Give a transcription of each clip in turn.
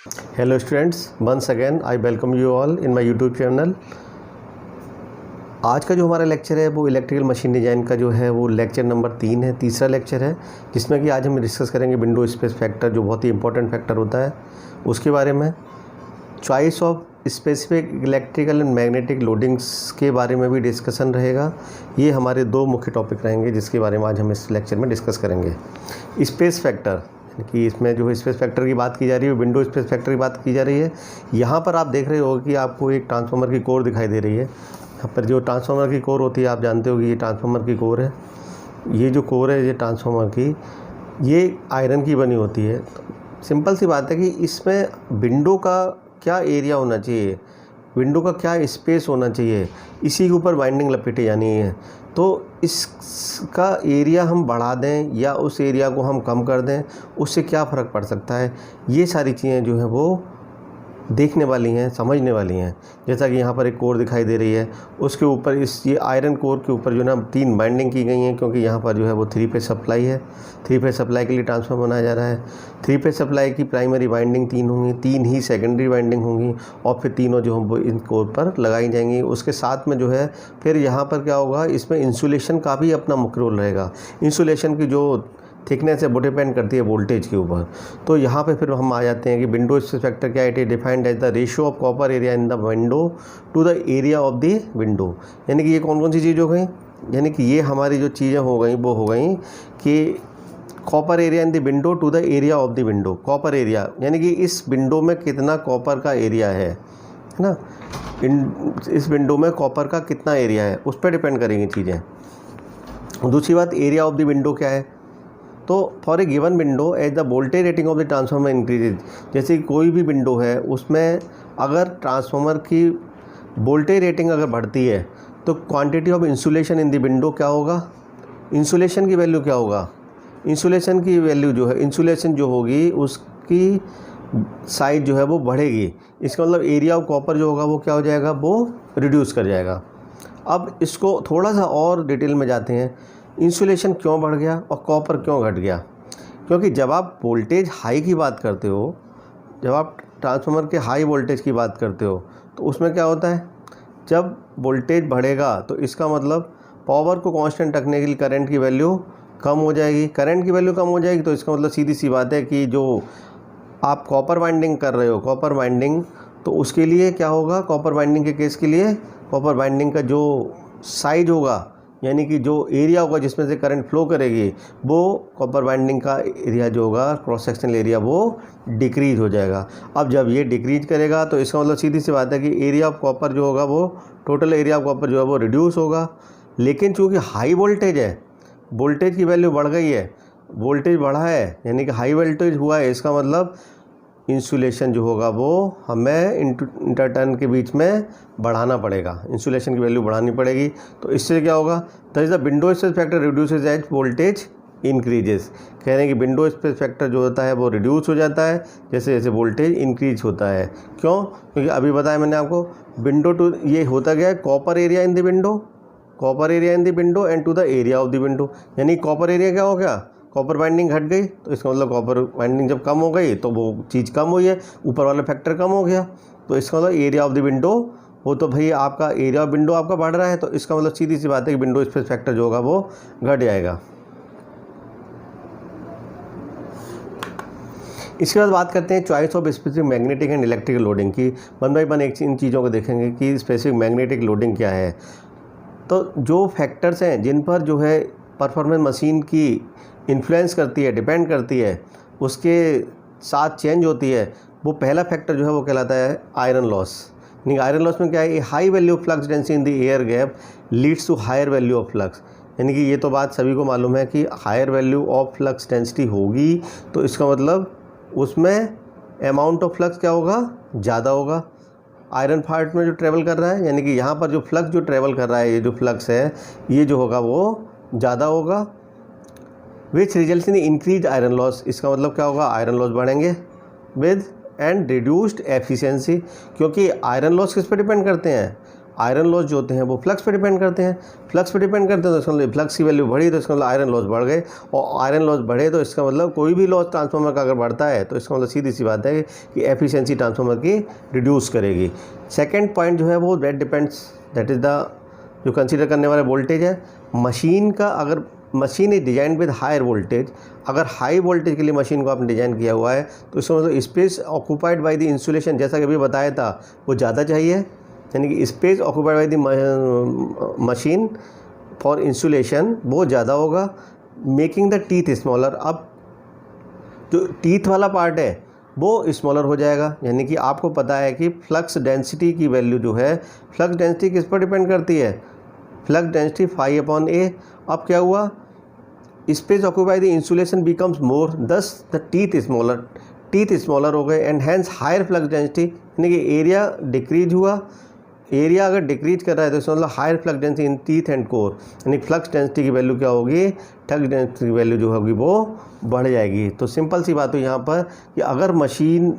Hello students, once again I welcome you all in my YouTube channel। आज का जो हमारा लेक्चर है वो इलेक्ट्रिकल मशीन डिज़ाइन का जो है वो लेक्चर नंबर 3 है, तीसरा लेक्चर है, जिसमें कि आज हम डिस्कस करेंगे विंडो स्पेस फैक्टर, जो बहुत ही इंपॉर्टेंट फैक्टर होता है उसके बारे में। Choice of specific electrical and magnetic loadings के बारे में भी डिस्कशन रहेगा। ये हमारे दो मुख्य टॉपिक रहेंगे जिसके बारे में आज हम इस लेक्चर में डिस्कस करेंगे। स्पेस फैक्टर कि इसमें जो स्पेस फैक्टर की बात की जा रही है, विंडो स्पेस फैक्टर की बात की जा रही है। यहाँ पर आप देख रहे हो कि आपको एक ट्रांसफार्मर की कोर दिखाई दे रही है। यहाँ पर जो ट्रांसफार्मर की कोर होती है, आप जानते हो कि ये ट्रांसफार्मर की कोर है। ये जो कोर है ये ट्रांसफार्मर की, ये आयरन की बनी होती है। सिंपल सी बात है कि इसमें विंडो का क्या एरिया होना चाहिए, विंडो का क्या स्पेस होना चाहिए, इसी के ऊपर बाइंडिंग लपेटी जानी है। तो इसका एरिया हम बढ़ा दें या उस एरिया को हम कम कर दें, उससे क्या फ़र्क पड़ सकता है, ये सारी चीज़ें जो हैं वो देखने वाली हैं, समझने वाली हैं। जैसा कि यहाँ पर एक कोर दिखाई दे रही है, उसके ऊपर ये आयरन कोर के ऊपर जो ना 3 बाइंडिंग की गई हैं, क्योंकि यहाँ पर जो है वो 3 फेज सप्लाई है। 3 फेज सप्लाई के लिए ट्रांसफार्मर बनाया जा रहा है। 3 फेज सप्लाई की प्राइमरी बाइंडिंग 3 होंगी, 3 ही सेकेंडरी बाइंडिंग होंगी, और फिर तीनों जो हैं वो इन कोर पर लगाई जाएंगी। उसके साथ में जो है फिर यहाँ पर क्या होगा, इसमें इंसुलेशन का भी अपना मुख्य रोल रहेगा। इंसुलेशन की जो थिकनेस है वो डिपेंड करती है वोल्टेज के ऊपर। तो यहाँ पे फिर हम आ जाते हैं कि विंडो स्पेस फैक्टर क्या है। It is defined as the ratio of copper area in the window to the area of the window. यानी कि ये कौन कौन सी चीज़ हो गई, यानी कि ये हमारी जो चीज़ें हो गई वो हो गई कि copper area in the window to the area of the window. Copper area यानी कि इस विंडो में कितना कॉपर का एरिया है ना, इस विंडो में कॉपर का कितना एरिया है, उस पर डिपेंड करेंगी चीज़ें। दूसरी बात, एरिया ऑफ द विंडो क्या है। तो for a given window as the voltage rating of the transformer increases, जैसे कोई भी विंडो है उसमें अगर ट्रांसफार्मर की वोल्टेज रेटिंग अगर बढ़ती है तो quantity of insulation in the window क्या होगा, इंसुलेशन की वैल्यू क्या होगा। इंसुलेशन की वैल्यू जो है, इंसुलेशन जो होगी उसकी साइज जो है वो बढ़ेगी। इसका मतलब एरिया ऑफ कॉपर जो होगा वो क्या हो जाएगा, वो रिड्यूस कर जाएगा। अब इसको थोड़ा सा और डिटेल में जाते हैं। इंसुलेशन क्यों बढ़ गया और कॉपर क्यों घट गया। क्योंकि जब आप वोल्टेज हाई की बात करते हो, जब आप ट्रांसफार्मर के हाई वोल्टेज की बात करते हो, तो उसमें क्या होता है, जब वोल्टेज बढ़ेगा तो इसका मतलब पावर को कांस्टेंट रखने के लिए करंट की वैल्यू कम हो जाएगी। करंट की वैल्यू कम हो जाएगी तो इसका मतलब सीधी सी बात है कि जो आप कॉपर बाइंडिंग कर रहे हो, कॉपर बाइंडिंग, तो उसके लिए क्या होगा, कॉपर बाइंडिंग के केस के लिए कॉपर बाइंडिंग का जो साइज होगा, यानी कि जो एरिया होगा जिसमें से करंट फ्लो करेगी, वो कॉपर बाइंडिंग का एरिया जो होगा, क्रॉस सेक्शनल एरिया, वो डिक्रीज हो जाएगा। अब जब ये डिक्रीज करेगा तो इसका मतलब सीधी सी बात है कि एरिया ऑफ कॉपर जो होगा वो, टोटल एरिया ऑफ कॉपर जो है वो रिड्यूस होगा। लेकिन चूँकि हाई वोल्टेज है, वोल्टेज की वैल्यू बढ़ गई है, वोल्टेज बढ़ा है यानी कि हाई वोल्टेज हुआ है, इसका मतलब इंसुलेशन जो होगा वो हमें इंटरटर्न के बीच में बढ़ाना पड़ेगा, इंसुलेशन की वैल्यू बढ़ानी पड़ेगी। तो इससे क्या होगा, that is the window space factor reduces as voltage increases. कह रहे हैं कि विंडो स्पेस फैक्टर जो होता है वो रिड्यूस हो जाता है जैसे जैसे वोल्टेज इंक्रीज होता है। क्यों, क्योंकि अभी बताया मैंने आपको, विंडो टू ये होता गया है copper area in the window, copper area in the window and to the area of the window. यानी कॉपर एरिया क्या हो गया, कॉपर बाइंडिंग घट गई, तो इसका मतलब कॉपर बाइंडिंग जब कम हो गई तो वो चीज़ कम हुई है, ऊपर वाला फैक्टर कम हो गया। तो इसका मतलब एरिया ऑफ द विंडो, वो तो भाई आपका एरिया ऑफ विंडो आपका बढ़ रहा है, तो इसका मतलब सीधी सी बात है कि विंडो स्पेस फैक्टर जो होगा वो घट जाएगा। इसके बाद बात करते हैं choice of specific magnetic and electrical loading की। वन बाई वन एक इन चीज़ों को देखेंगे कि स्पेसिफिक मैग्नेटिक लोडिंग क्या है। तो जो फैक्टर्स हैं जिन पर जो है परफॉर्मेंस मशीन की इन्फ्लुएंस करती है, डिपेंड करती है, उसके साथ चेंज होती है, वो पहला फैक्टर जो है वो कहलाता है आयरन लॉस। यानी आयरन लॉस में क्या है, high value of flux density in the air gap leads to higher value of flux. यानी कि ये तो बात सभी को मालूम है कि higher value of flux density होगी तो इसका मतलब उसमें अमाउंट ऑफ फ्लक्स क्या होगा, ज़्यादा होगा। आयरन पार्ट में जो ट्रेवल कर रहा है, यानी कि यहाँ पर जो फ्लक्स जो ट्रेवल कर रहा है, ये जो फ्लक्स है ये जो होगा वो ज़्यादा होगा, which result in increase iron loss. इसका मतलब क्या होगा, आयरन लॉस बढ़ेंगे विद एंड रिड्यूस्ड एफिशिएंसी। क्योंकि आयरन लॉस किस पे डिपेंड करते हैं, आयरन लॉस जो होते हैं वो फ्लक्स पे डिपेंड करते हैं, फ्लक्स पे डिपेंड करते हैं, तो इसका मतलब फ्लक्स की वैल्यू बढ़ी तो इसका मतलब आयरन लॉस बढ़ गए, और आयरन लॉस बढ़े तो इसका मतलब कोई भी लॉस ट्रांसफार्मर का अगर बढ़ता है तो इसका मतलब सीधी सी बात है कि एफिशिएंसी ट्रांसफार्मर की रिड्यूस करेगी। सेकेंड पॉइंट जो है वो that depends, that is the जो कंसीडर करने वाला वोल्टेज है मशीन का। अगर machine is design with higher voltage, अगर हाई वोल्टेज के लिए मशीन को आपने डिज़ाइन किया हुआ है तो इसका मतलब space occupied by the insulation, जैसा कि अभी बताया था, वो ज़्यादा चाहिए, यानी कि space occupied by the machine for insulation वो ज़्यादा होगा, मेकिंग द टीथ स्मॉलर। अब जो टीथ वाला पार्ट है वो स्मॉलर हो जाएगा, यानी कि आपको पता है कि फ्लक्स डेंसिटी की वैल्यू जो है, फ्लक्स डेंसिटी किस पर डिपेंड करती है, फ्लक्स डेंसिटी φ/a। अब क्या हुआ, space occupy the insulation becomes more, thus the teeth smaller हो गए, and hence higher flux density, यानी कि एरिया डिक्रीज हुआ। एरिया अगर डिक्रीज कर रहा है तो इसका मतलब higher flux density in teeth and core, यानी फ्लक्स डेंसिटी की वैल्यू क्या होगी, फ्लक्स डेंसिटी की वैल्यू जो होगी वो बढ़ जाएगी। तो सिंपल सी बात है यहाँ पर कि अगर मशीन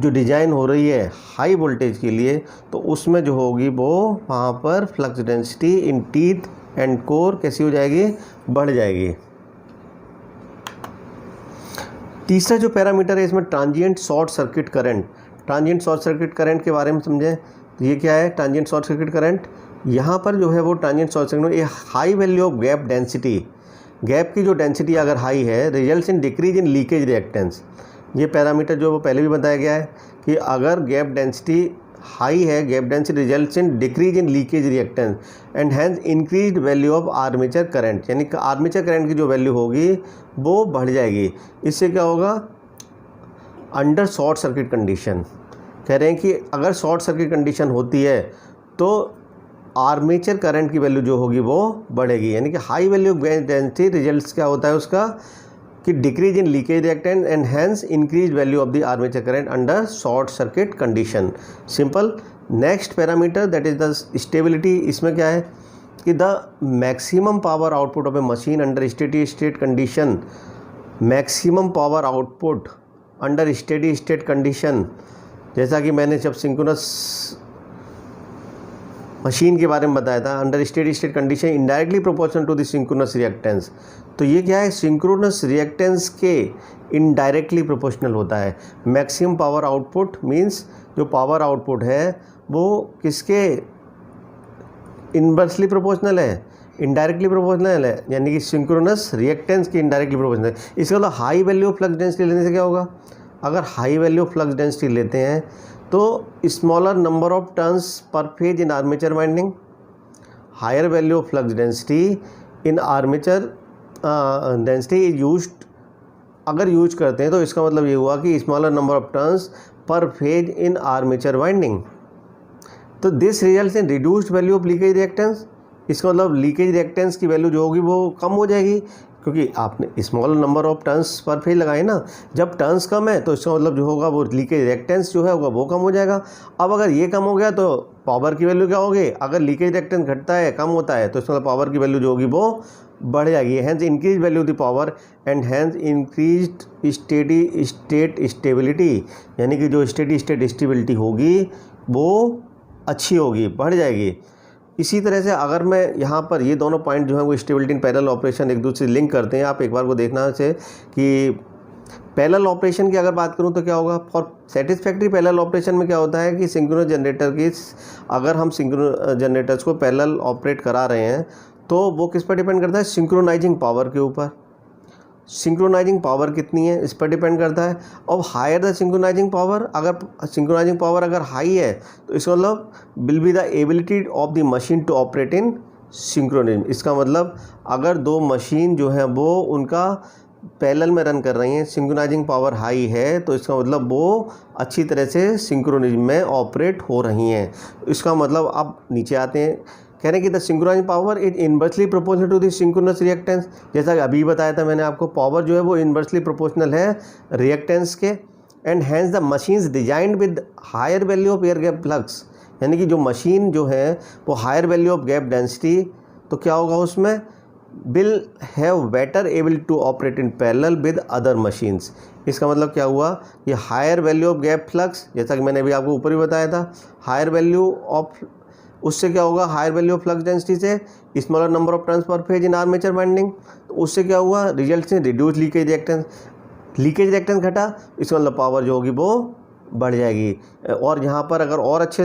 जो डिज़ाइन हो रही है हाई वोल्टेज के लिए तो उसमें जो होगी वो वहाँ पर flux density in teeth and core कैसी हो जाएगी, बढ़ जाएगी। तीसरा जो पैरामीटर है इसमें transient short circuit current. Transient short circuit current के बारे में समझें तो ये क्या है ट्रांजिएंट शॉर्ट सर्किट करंट। यहाँ पर जो है वो ट्रांजिएंट शॉर्ट सर्किट ये high value of gap density, gap की जो डेंसिटी अगर हाई है results in decrease in leakage reactance. ये पैरामीटर जो वो पहले भी बताया गया है कि अगर गैप डेंसिटी हाई है, gap density results in decrease in leakage reactance and hence increased value of armature current, यानी कि आर्मेचर करंट की जो वैल्यू होगी वो बढ़ जाएगी। इससे क्या होगा, अंडर शॉर्ट सर्किट कंडीशन कह रहे हैं कि अगर शॉर्ट सर्किट कंडीशन होती है तो आर्मेचर करंट की वैल्यू जो होगी वो बढ़ेगी, यानी कि high value of gap density results क्या होता है उसका कि decrease in leakage reactant and hence increase value of the armature current under short circuit condition. Simple. Next parameter that is the stability. इसमें क्या है कि the maximum power output of a machine under steady state condition, maximum power output under steady state condition, जैसा कि मैंने जब synchronous machine के बारे में बताया था, under steady state condition indirectly proportional to the synchronous reactance. तो ये क्या है, सिंक्रोनस रिएक्टेंस के इनडायरेक्टली प्रोपोर्शनल होता है। मैक्सिमम पावर आउटपुट मींस जो पावर आउटपुट है वो किसके इनवर्सली प्रोपोर्शनल है, इनडायरेक्टली प्रोपोर्शनल है, यानी कि सिंक्रोनस रिएक्टेंस के इनडायरेक्टली प्रोपोर्शनल है। इसका मतलब high value of flux density लेने से क्या होगा, अगर high value of flux density लेते हैं तो smaller number of turns per phase in armature winding, higher value of flux density in armature density is used, अगर यूज करते हैं तो इसका मतलब ये हुआ कि smaller number of turns per phase in armature winding. तो this results in reduced value of leakage reactance, इसका मतलब लीकेज रिएक्टेंस की वैल्यू जो होगी वो कम हो जाएगी क्योंकि आपने small number of turns per phase लगाए ना। जब टर्न्स कम है तो इसका मतलब जो होगा वो लीकेज रिएक्टेंस जो है होगा वो कम हो जाएगा। अब अगर ये कम हो गया तो पावर की वैल्यू क्या होगी, अगर लीकेज रिएक्टेंस घटता है कम होता है तो इसका मतलब पावर की वैल्यू जो होगी वो बढ़ जाएगी। Hence increase value the power and hence increased steady state stability, यानी कि जो स्टेडी स्टेट स्टेबिलिटी होगी वो अच्छी होगी, बढ़ जाएगी। इसी तरह से अगर मैं यहाँ पर ये दोनों पॉइंट जो है वो स्टेबिलिटी इन पैरेलल ऑपरेशन एक दूसरे से लिंक करते हैं, आप एक बार को देखना से कि पैरेलल ऑपरेशन की अगर बात करूँ तो क्या होगा, फॉर सेटिस्फैक्ट्री पैरेलल ऑपरेशन में क्या होता है कि सिंक्रोनस जनरेटर की, अगर हम सिंक्रोनस जनरेटर्स को पैरेलल ऑपरेट करा रहे हैं तो वो किस पर डिपेंड करता है, सिंक्रोनाइजिंग पावर के ऊपर। सिंक्रोनाइजिंग पावर कितनी है इस पर डिपेंड करता है। और हायर द सिंक्रोनाइजिंग पावर, अगर सिंक्रोनाइजिंग पावर अगर हाई है तो इसका मतलब will be the ability of the machine to operate in synchronism. इसका मतलब अगर दो मशीन जो है वो उनका पैरेलल में रन कर रही हैं, सिंक्रोनाइजिंग पावर हाई है तो इसका मतलब वो अच्छी तरह से सिंक्रोनिज्म में ऑपरेट हो रही हैं। इसका मतलब अब नीचे आते हैं, कह रहे हैं कि the synchronizing power is inversely proportional to the synchronous reactance. जैसा कि अभी बताया था मैंने आपको, पावर जो है वो इनवर्सली प्रोपोर्शनल है रिएक्टेंस के। And hence the machines designed with higher value of air gap flux, यानी कि जो मशीन जो है वो higher value of gap density, तो क्या होगा उसमें will have better able to operate in parallel with other machines. इसका मतलब क्या हुआ, ये higher value of gap flux, जैसा कि मैंने अभी आपको ऊपर ही बताया था, हायर वैल्यू ऑफ उससे क्या होगा, higher value of flux density से smaller number of turns per phase in armature winding, तो उससे क्या हुआ, रिजल्ट से reduce leakage reactance, leakage reactance घटा, इसका मतलब पावर जो होगी वो बढ़ जाएगी। और यहाँ पर अगर और अच्छे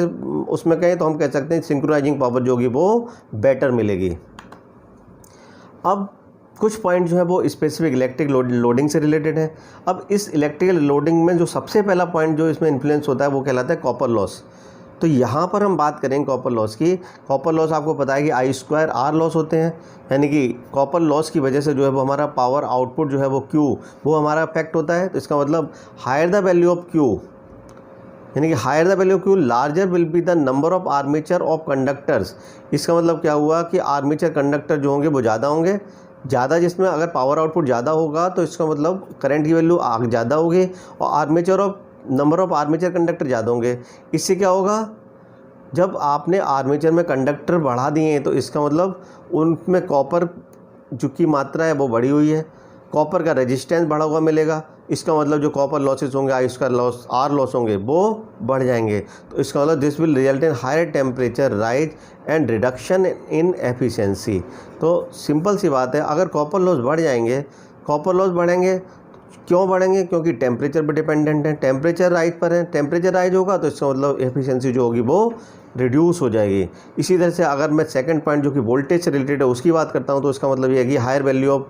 उसमें कहें तो हम कह सकते हैं सिंक्रोनाइजिंग पावर जो होगी वो बेटर मिलेगी। अब कुछ पॉइंट जो है वो स्पेसिफिक इलेक्ट्रिक लोडिंग से रिलेटेड है। अब इस इलेक्ट्रिकल लोडिंग में जो सबसे पहला पॉइंट जो इसमें इन्फ्लुएंस होता है वो कहलाता है कॉपर लॉस। तो यहाँ पर हम बात करेंगे कॉपर लॉस की। कॉपर लॉस आपको पता है कि I2R लॉस होते हैं, यानी कि कॉपर लॉस की वजह से जो है वो हमारा पावर आउटपुट जो है वो Q वो हमारा अफेक्ट होता है। तो इसका मतलब higher the value of Q, यानी कि higher the value of Q larger will be the number of armature of conductors. इसका मतलब क्या हुआ कि आर्मेचर कंडक्टर जो होंगे वो ज़्यादा होंगे, ज़्यादा जिसमें अगर पावर आउटपुट ज़्यादा होगा तो इसका मतलब करंट की वैल्यू ज़्यादा होगी और armature of number of armature conductor ज़्यादा होंगे। इससे क्या होगा, जब आपने आर्मेचर में कंडक्टर बढ़ा दिए तो इसका मतलब उनमें कॉपर जो की मात्रा है वो बढ़ी हुई है, कॉपर का रेजिस्टेंस बढ़ा हुआ मिलेगा। इसका मतलब जो कॉपर लॉसेस होंगे I2 लॉस R लॉस होंगे वो बढ़ जाएंगे। तो इसका मतलब this will result in higher temperature rise and reduction in efficiency. तो सिंपल सी बात है, अगर कॉपर लॉस बढ़ जाएंगे, कॉपर लॉस बढ़ेंगे, क्यों बढ़ेंगे, क्योंकि टेम्परेचर पर डिपेंडेंट है, टेम्परेचर राइज पर है, टेम्परेचर राइज होगा तो इसका मतलब एफिशिएंसी जो होगी वो रिड्यूस हो जाएगी। इसी तरह से अगर मैं सेकंड पॉइंट जो कि वोल्टेज से रिलेटेड है उसकी बात करता हूँ तो इसका मतलब ये है कि higher value of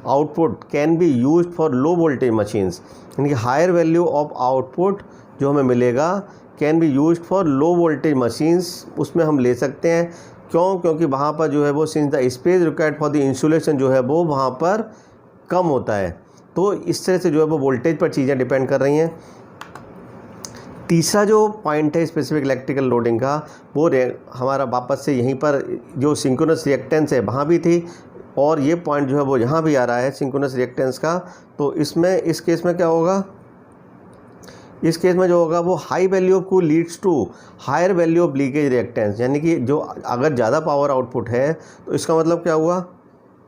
output can be used for low voltage machines, यानी कि हायर वैल्यू ऑफ आउटपुट जो हमें मिलेगा can be used for low voltage machines, उसमें हम ले सकते हैं। क्यों, क्योंकि वहाँ पर जो है वो since the space required for the insulation जो है वो वहाँ पर कम होता है। तो इस तरह से जो है वो वोल्टेज पर चीज़ें डिपेंड कर रही हैं। तीसरा जो पॉइंट है स्पेसिफिक इलेक्ट्रिकल लोडिंग का वो हमारा वापस से यहीं पर जो सिंक्रोनस रिएक्टेंस है वहाँ भी थी और ये पॉइंट जो है वो यहाँ भी आ रहा है सिंक्रोनस रिएक्टेंस का। तो इसमें इस केस में क्या होगा, इस केस में जो होगा वो high value of Q leads to higher value of leakage reactance, यानी कि जो अगर ज़्यादा पावर आउटपुट है तो इसका मतलब क्या हुआ,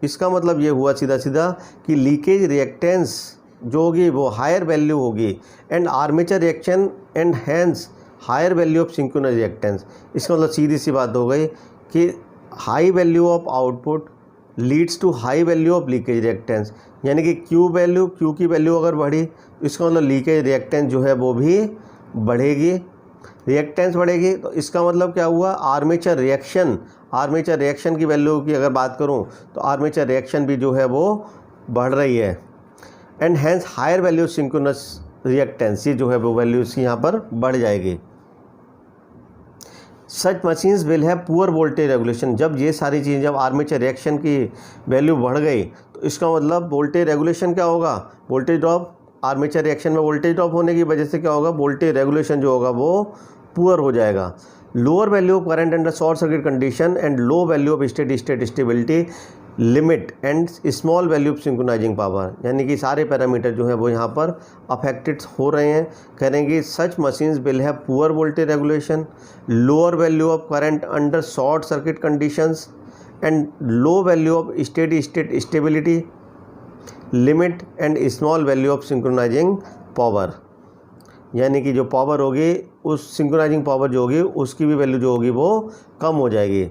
इसका मतलब ये हुआ सीधा सीधा कि लीकेज रिएक्टेंस जो होगी वो हायर वैल्यू होगी and armature reaction and hence higher value of synchronous reactance. इसका मतलब सीधी सी बात हो गई कि high value of output leads to high value of leakage reactance, यानी कि Q की वैल्यू अगर बढ़ी तो इसका मतलब लीकेज रिएक्टेंस जो है वो भी बढ़ेगी, रिएक्टेंस बढ़ेगी। तो इसका मतलब क्या हुआ, आर्मेचर रिएक्शन की वैल्यू की अगर बात करूं तो आर्मेचर रिएक्शन भी जो है वो बढ़ रही है and hence higher value synchronous reactance, ये जो है वो वैल्यूज यहाँ पर बढ़ जाएगी। Such machines will have poor voltage regulation, जब ये सारी चीज़ें, जब आर्मेचर रिएक्शन की वैल्यू बढ़ गई तो इसका मतलब वोल्टेज रेगुलेशन क्या होगा, वोल्टेज ड्रॉप, आर्मेचर रिएक्शन में वोल्टेज ड्रॉप होने की वजह से क्या होगा, वोल्टेज रेगुलेशन जो होगा वो पुअर हो जाएगा। Lower value of current under short circuit condition and low value of steady state stability limit and small value of synchronising power, यानी कि सारे पैरामीटर जो है वो यहाँ पर अफेक्टेड हो रहे हैं। करेंगे such machines will have poor voltage regulation, lower value of current under short circuit conditions and low value of steady state stability limit and small value of synchronising power, यानी कि जो पावर होगी उस synchronising power जो होगी उसकी भी value जो होगी वो कम हो जाएगी।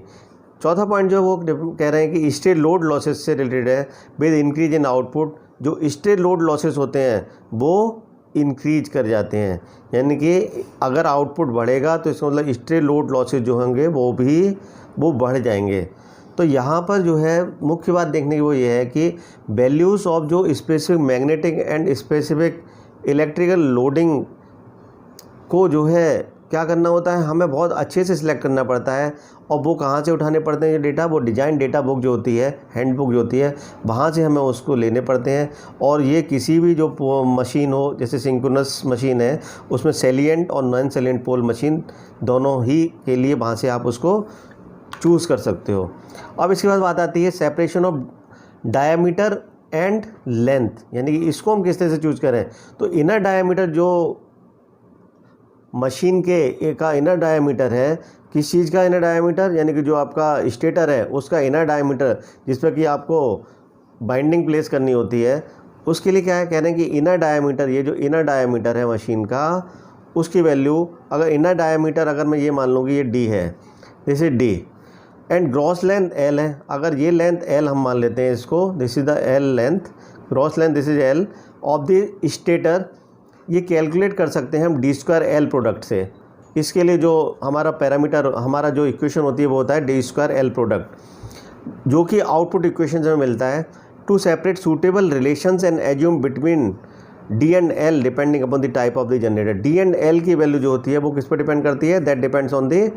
चौथा पॉइंट जो वो कह रहे हैं कि स्टेट लोड लॉसेस से रिलेटेड है विद इंक्रीज इन आउटपुट, जो स्टेट लोड लॉसेस होते हैं वो इंक्रीज कर जाते हैं, यानी कि अगर आउटपुट बढ़ेगा तो इसका मतलब स्टेट लोड लॉसेस जो होंगे वो बढ़ जाएंगे। तो यहाँ पर जो है मुख्य बात देखने की वो ये है कि वैल्यूज़ ऑफ जो specific magnetic and specific electrical loading को जो है क्या करना होता है, हमें बहुत अच्छे से सिलेक्ट करना पड़ता है। और वो कहाँ से उठाने पड़ते हैं ये डेटा, वो डिज़ाइन डेटा बुक जो होती है, हैंड बुक जो होती है, वहाँ से हमें उसको लेने पड़ते हैं। और ये किसी भी जो मशीन हो, जैसे सिंक्रोनस मशीन है उसमें सेलिएंट और नॉन सेलिएंट पोल मशीन दोनों ही के लिए वहाँ से आप उसको चूज़ कर सकते हो। अब इसके बाद बात आती है separation of diameter and length, यानी कि इसको हम किस तरह से चूज़ करें। तो इनर डायामीटर जो मशीन के का इनर डायामीटर है, किस चीज़ का इनर डायामीटर, यानी कि जो आपका स्टेटर है उसका इनर डायामीटर जिस पर कि आपको बाइंडिंग प्लेस करनी होती है, उसके लिए क्या है, कह रहे हैं कि इनर डायामीटर, ये जो इनर डायामीटर है मशीन का, उसकी वैल्यू, अगर इनर डायामीटर अगर मैं ये मान लूँ कि ये D है, this is D and gross length L है। अगर ये लेंथ एल हम मान लेते हैं इसको, this is the L length, gross length this is L of the stator. ये कैलकुलेट कर सकते हैं हम डी स्क्वायर एल प्रोडक्ट से। इसके लिए जो हमारा पैरामीटर, हमारा जो इक्वेशन होती है वो होता है डी स्क्वायर एल प्रोडक्ट, जो कि आउटपुट इक्वेशन में मिलता है। To separate suitable relations and assume between D and L depending upon the type of the generator. D and L की वैल्यू जो होती है वो किस पर डिपेंड करती है, that depends on the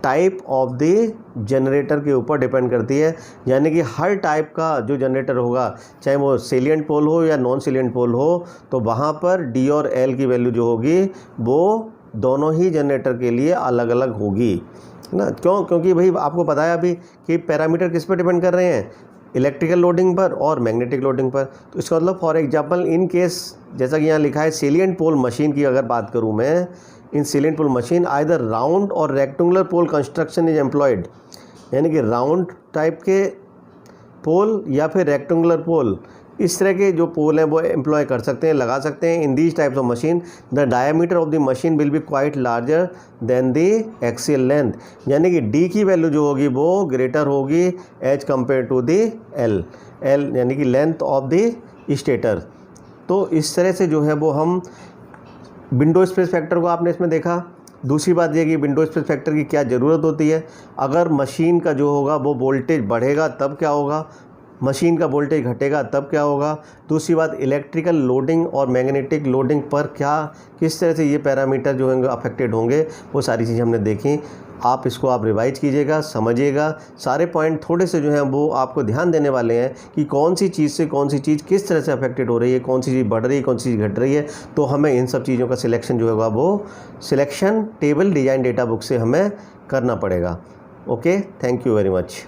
type of the generator के ऊपर डिपेंड करती है। यानी कि हर टाइप का जो जनरेटर होगा, चाहे वो सेलिएंट पोल हो या नॉन सेलिएंट पोल हो, तो वहाँ पर डी और एल की वैल्यू जो होगी वो दोनों ही जनरेटर के लिए अलग अलग होगी, है ना। क्यों? क्योंकि भाई आपको पता है अभी कि पैरामीटर किस पर डिपेंड कर रहे हैं, इलेक्ट्रिकल लोडिंग पर और मैग्नेटिक लोडिंग पर। तो इसका मतलब फॉर एग्जांपल इन केस, जैसा कि यहाँ लिखा है सेलिएंट पोल मशीन की अगर बात करूँ मैं, in salient pole machine either round और rectangular pole construction is employed. यानी कि राउंड टाइप के पोल या फिर रेक्टेंगुलर पोल, इस तरह के जो पोल हैं वो एम्प्लॉय कर सकते हैं, लगा सकते हैं। In these types of machine the diameter of the machine will be quite larger than the axial length. यानी कि डी की वैल्यू जो होगी वो ग्रेटर होगी as compare to the L यानी कि लेंथ ऑफ द स्टेटर। तो इस तरह से जो है वो हम विंडो स्पेस फैक्टर को आपने इसमें देखा। दूसरी बात यह कि विंडो स्पेस फैक्टर की क्या ज़रूरत होती है, अगर मशीन का जो होगा वो वोल्टेज बढ़ेगा तब क्या होगा, मशीन का वोल्टेज घटेगा तब क्या होगा। दूसरी बात, इलेक्ट्रिकल लोडिंग और मैग्नेटिक लोडिंग पर किस तरह से ये पैरामीटर जो होंगे अफेक्टेड होंगे, वो सारी चीज़ें हमने देखी। आप इसको आप रिवाइज कीजिएगा, समझिएगा। सारे पॉइंट थोड़े से जो हैं वो आपको ध्यान देने वाले हैं कि कौन सी चीज़ से कौन सी चीज़ किस तरह से अफेक्टेड हो रही है, कौन सी चीज़ बढ़ रही है, कौन सी चीज़ घट रही है। तो हमें इन सब चीज़ों का सिलेक्शन जो होगा वो selection table design data book से हमें करना पड़ेगा। Okay, thank you very much.